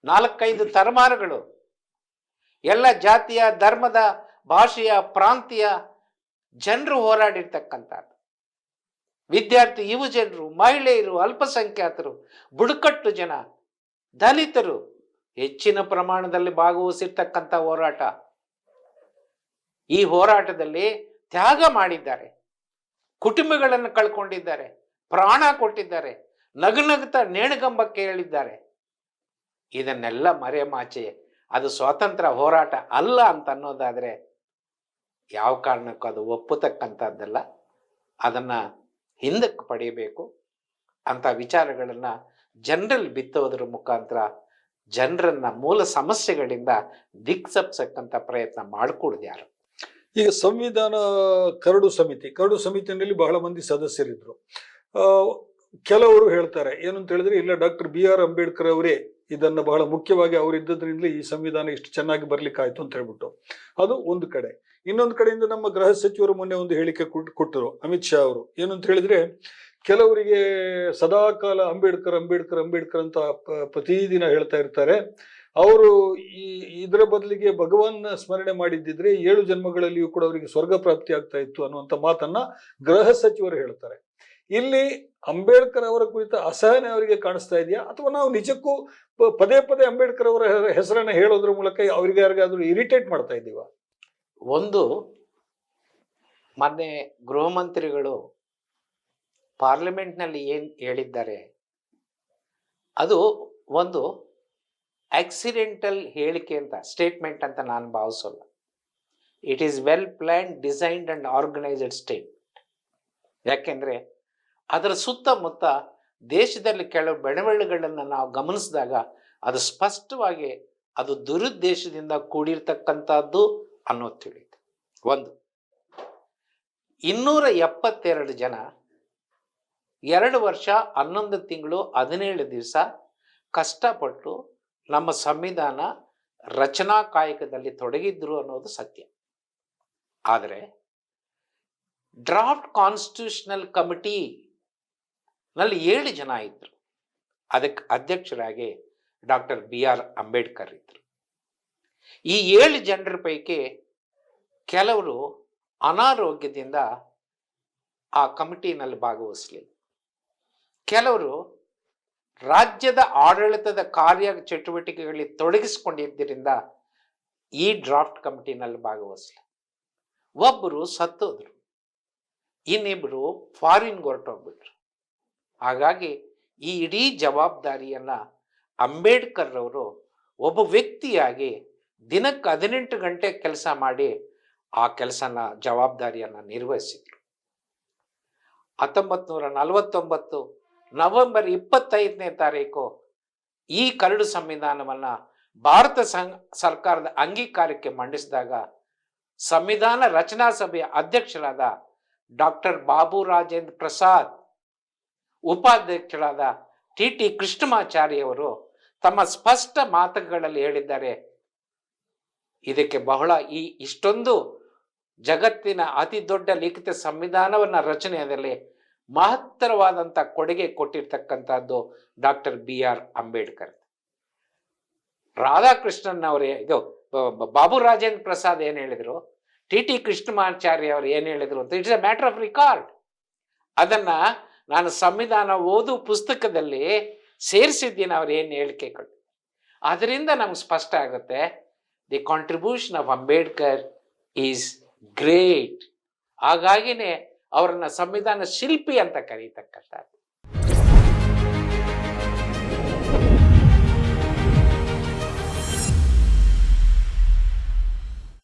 4-5 ತಲೆಮಾರುಗಳು ಎಲ್ಲ ಜಾತಿಯ, ಧರ್ಮದ, ಭಾಷೆಯ, ಪ್ರಾಂತೀಯ ಜನರು ಹೋರಾಡಿರ್ತಕ್ಕಂಥದ್ದು. ವಿದ್ಯಾರ್ಥಿ, ಯುವ ಜನರು, ಮಹಿಳೆಯರು, ಅಲ್ಪಸಂಖ್ಯಾತರು, ಬುಡಕಟ್ಟು ಜನ, ದಲಿತರು ಹೆಚ್ಚಿನ ಪ್ರಮಾಣದಲ್ಲಿ ಭಾಗವಹಿಸಿರ್ತಕ್ಕಂಥ ಹೋರಾಟ. ಈ ಹೋರಾಟದಲ್ಲಿ ತ್ಯಾಗ ಮಾಡಿದ್ದಾರೆ, ಕುಟುಂಬಗಳನ್ನು ಕಳ್ಕೊಂಡಿದ್ದಾರೆ, ಪ್ರಾಣ ಕೊಟ್ಟಿದ್ದಾರೆ, ನಗುನಗುತ್ತಾ ನೇಣುಗಂಬಕ್ಕೆ ಹೇಳಿದ್ದಾರೆ. ಇದನ್ನೆಲ್ಲ ಮರೆಮಾಚಿ ಅದು ಸ್ವಾತಂತ್ರ್ಯ ಹೋರಾಟ ಅಲ್ಲ ಅಂತ ಅನ್ನೋದಾದ್ರೆ ಯಾವ ಕಾರಣಕ್ಕೂ ಅದು ಒಪ್ಪತಕ್ಕಂಥದ್ದಲ್ಲ. ಅದನ್ನ ಹಿಂದಕ್ಕೆ ಪಡೆಯಬೇಕು ಅಂತ ವಿಚಾರಗಳನ್ನ ಜನರಲ್ಲಿ ಬಿತ್ತೋದ್ರ ಮುಖಾಂತರ ಜನರನ್ನ ಮೂಲ ಸಮಸ್ಯೆಗಳಿಂದ ದಿಕ್ಸಪ್ಸಕ್ಕಂಥ ಪ್ರಯತ್ನ ಮಾಡಿಕೊಡುದು ಯಾರು? ಈಗ ಸಂವಿಧಾನ ಕರಡು ಸಮಿತಿಯಲ್ಲಿ ಬಹಳ ಮಂದಿ ಸದಸ್ಯರಿದ್ರು. ಕೆಲವರು ಹೇಳ್ತಾರೆ ಏನು ಅಂತ ಹೇಳಿದ್ರೆ, ಇಲ್ಲ ಡಾಕ್ಟರ್ BR ಅಂಬೇಡ್ಕರ್ ಅವರೇ ಇದನ್ನ ಬಹಳ ಮುಖ್ಯವಾಗಿ ಅವರಿದ್ದದ್ರಿಂದಲೇ ಈ ಸಂವಿಧಾನ ಇಷ್ಟು ಚೆನ್ನಾಗಿ ಬರ್ಲಿಕ್ಕಾಯ್ತು ಅಂತ ಹೇಳ್ಬಿಟ್ಟು. ಅದು ಒಂದು ಕಡೆ. ಇನ್ನೊಂದು ಕಡೆಯಿಂದ ನಮ್ಮ ಗೃಹ ಸಚಿವರು ಮೊನ್ನೆ ಒಂದು ಹೇಳಿಕೆ ಕೊಟ್ಟರು, ಅಮಿತ್ ಶಾ ಅವರು. ಏನು ಅಂತ ಹೇಳಿದ್ರೆ, ಕೆಲವರಿಗೆ ಸದಾಕಾಲ ಅಂಬೇಡ್ಕರ್ ಅಂಬೇಡ್ಕರ್ ಅಂಬೇಡ್ಕರ್ ಅಂತ ಪ್ರತಿದಿನ ಹೇಳ್ತಾ ಇರ್ತಾರೆ. ಅವರು ಇದರ ಬದಲಿಗೆ ಭಗವಾನ್ ಸ್ಮರಣೆ ಮಾಡಿದ್ದಿದ್ರೆ 7 ಜನ್ಮಗಳಲ್ಲಿಯೂ ಕೂಡ ಅವರಿಗೆ ಸ್ವರ್ಗ ಪ್ರಾಪ್ತಿ ಆಗ್ತಾ ಇತ್ತು ಅನ್ನುವಂಥ ಮಾತನ್ನ ಗೃಹ ಸಚಿವರು ಹೇಳ್ತಾರೆ. ಇಲ್ಲಿ ಅಂಬೇಡ್ಕರ್ ಅವರ ಕುರಿತ ಅಸಹನೆ ಅವರಿಗೆ ಕಾಣಿಸ್ತಾ ಇದೆಯಾ, ಅಥವಾ ನಾವು ನಿಜಕ್ಕೂ ಪದೇ ಪದೇ ಅಂಬೇಡ್ಕರ್ ಅವರ ಹೆಸರನ್ನ ಹೇಳೋದ್ರ ಮೂಲಕ ಅವರಿಗೆ ಯಾರಿಗಾದ್ರೂ ಇರಿಟೇಟ್ ಮಾಡ್ತಾ ಇದ್ದೀವ? ಒಂದು, ಮೊನ್ನೆ ಗೃಹ ಮಂತ್ರಿಗಳು ಪಾರ್ಲಿಮೆಂಟ್ನಲ್ಲಿ ಏನು ಹೇಳಿದ್ದಾರೆ ಅದು ಒಂದು ಆಕ್ಸಿಡೆಂಟಲ್ ಹೇಳಿಕೆ ಅಂತ, ಸ್ಟೇಟ್ಮೆಂಟ್ ಅಂತ ನಾನು ಭಾವಿಸೋಲ್ಲ. It is well planned, designed and organised statement. ಯಾಕೆಂದರೆ ಅದರ ಸುತ್ತಮುತ್ತ ದೇಶದಲ್ಲಿ ಕೆಲವು ಬೆಳವಣಿಗೆಗಳನ್ನು ನಾವು ಗಮನಿಸಿದಾಗ ಅದು ಸ್ಪಷ್ಟವಾಗಿ ಅದು ದುರುದ್ದೇಶದಿಂದ ಕೂಡಿರ್ತಕ್ಕಂಥದ್ದು ಅನ್ನೋದು ತಿಳಿಯುತ್ತೆ. ಒಂದು, 272 ಜನ 2 ವರ್ಷ 11 ತಿಂಗಳು 17 ದಿವಸ ಕಷ್ಟಪಟ್ಟು ನಮ್ಮ ಸಂವಿಧಾನ ರಚನಾ ಕಾಯಕದಲ್ಲಿ ತೊಡಗಿದ್ರು ಅನ್ನೋದು ಸತ್ಯ. ಆದರೆ ಡ್ರಾಫ್ಟ್ ಕಾನ್ಸ್ಟಿಟ್ಯೂಷನಲ್ ಕಮಿಟಿ ನಲ್ಲಿ 7 ಜನ ಇದ್ರು. ಅದಕ್ಕೆ ಅಧ್ಯಕ್ಷರಾಗಿ ಡಾಕ್ಟರ್ BR ಅಂಬೇಡ್ಕರ್ ಇದ್ರು. ಈ 7 ಜನರ ಪೈಕಿ ಕೆಲವರು ಅನಾರೋಗ್ಯದಿಂದ ಆ ಕಮಿಟಿನಲ್ಲಿ ಭಾಗವಹಿಸಲಿಲ್ಲ. ಕೆಲವರು ರಾಜ್ಯದ ಆಡಳಿತದ ಕಾರ್ಯ ಚಟುವಟಿಕೆಗಳಲ್ಲಿ ತೊಡಗಿಸಿಕೊಂಡಿದ್ದರಿಂದ ಈ ಡ್ರಾಫ್ಟ್ ಕಮಿಟಿನಲ್ಲಿ ಭಾಗವಹಿಸಲಿಲ್ಲ. ಒಬ್ಬರು ಸತ್ತೋದ್ರು, ಇನ್ನಿಬ್ಬರು ಫಾರಿನ್ಗೆ ಹೊರಟೋಗ್ಬಿಟ್ರು. ಹಾಗಾಗಿ ಈ ಇಡೀ ಜವಾಬ್ದಾರಿಯನ್ನ ಅಂಬೇಡ್ಕರ್ ಅವರು ಒಬ್ಬ ವ್ಯಕ್ತಿಯಾಗಿ ದಿನಕ್ಕೆ 18 ಗಂಟೆ ಕೆಲಸ ಮಾಡಿ ಆ ಕೆಲಸನ ಜವಾಬ್ದಾರಿಯನ್ನ ನಿರ್ವಹಿಸಿದ್ರು. 1949 ನವೆಂಬರ್ 25ನೇ ತಾರೀಕು ಈ ಕರಡು ಸಂವಿಧಾನವನ್ನ ಭಾರತ ಸರ್ಕಾರದ ಅಂಗೀಕಾರಕ್ಕೆ ಮಂಡಿಸಿದಾಗ ಸಂವಿಧಾನ ರಚನಾ ಸಭೆಯ ಅಧ್ಯಕ್ಷರಾದ ಡಾಕ್ಟರ್ ಬಾಬು ರಾಜೇಂದ್ರ ಪ್ರಸಾದ್, ಉಪಾಧ್ಯಕ್ಷರಾದ TT ಕೃಷ್ಣಮಾಚಾರಿಯವರು ತಮ್ಮ ಸ್ಪಷ್ಟ ಮಾತುಗಳಲ್ಲಿ ಹೇಳಿದ್ದಾರೆ, ಇದಕ್ಕೆ ಬಹಳ ಇಷ್ಟೊಂದು ಜಗತ್ತಿನ ಅತಿ ದೊಡ್ಡ ಲಿಖಿತ ಸಂವಿಧಾನವನ್ನ ರಚನೆಯಲ್ಲಿ ಮಹತ್ತರವಾದಂಥ ಕೊಡುಗೆ ಕೊಟ್ಟಿರ್ತಕ್ಕಂಥದ್ದು ಡಾಕ್ಟರ್ BR ಅಂಬೇಡ್ಕರ್. ರಾಧಾಕೃಷ್ಣನ್ ಅವರೇ ಇದು ಬಾಬು ರಾಜೇಂದ್ರ ಪ್ರಸಾದ್ ಏನ್ ಹೇಳಿದ್ರು, TT ಕೃಷ್ಣಮಾಚಾರ್ಯ ಅವರು ಏನ್ ಹೇಳಿದ್ರು ಅಂತ it's A matter of record. ಅದನ್ನ ನಾನು ಸಂವಿಧಾನ ಓದು ಪುಸ್ತಕದಲ್ಲಿ ಸೇರಿಸಿದ್ದೀನಿ ಅವ್ರು ಏನು ಹೇಳಿಕೆ ಕೊಟ್ಟು. ಅದರಿಂದ ನಮ್ಗೆ ಸ್ಪಷ್ಟ ಆಗುತ್ತೆ the contribution of Ambedkar is great. ಹಾಗಾಗಿನೇ ಅವರನ್ನ ಸಂವಿಧಾನ ಶಿಲ್ಪಿ ಅಂತ ಕರೀತಕ್ಕಂಥ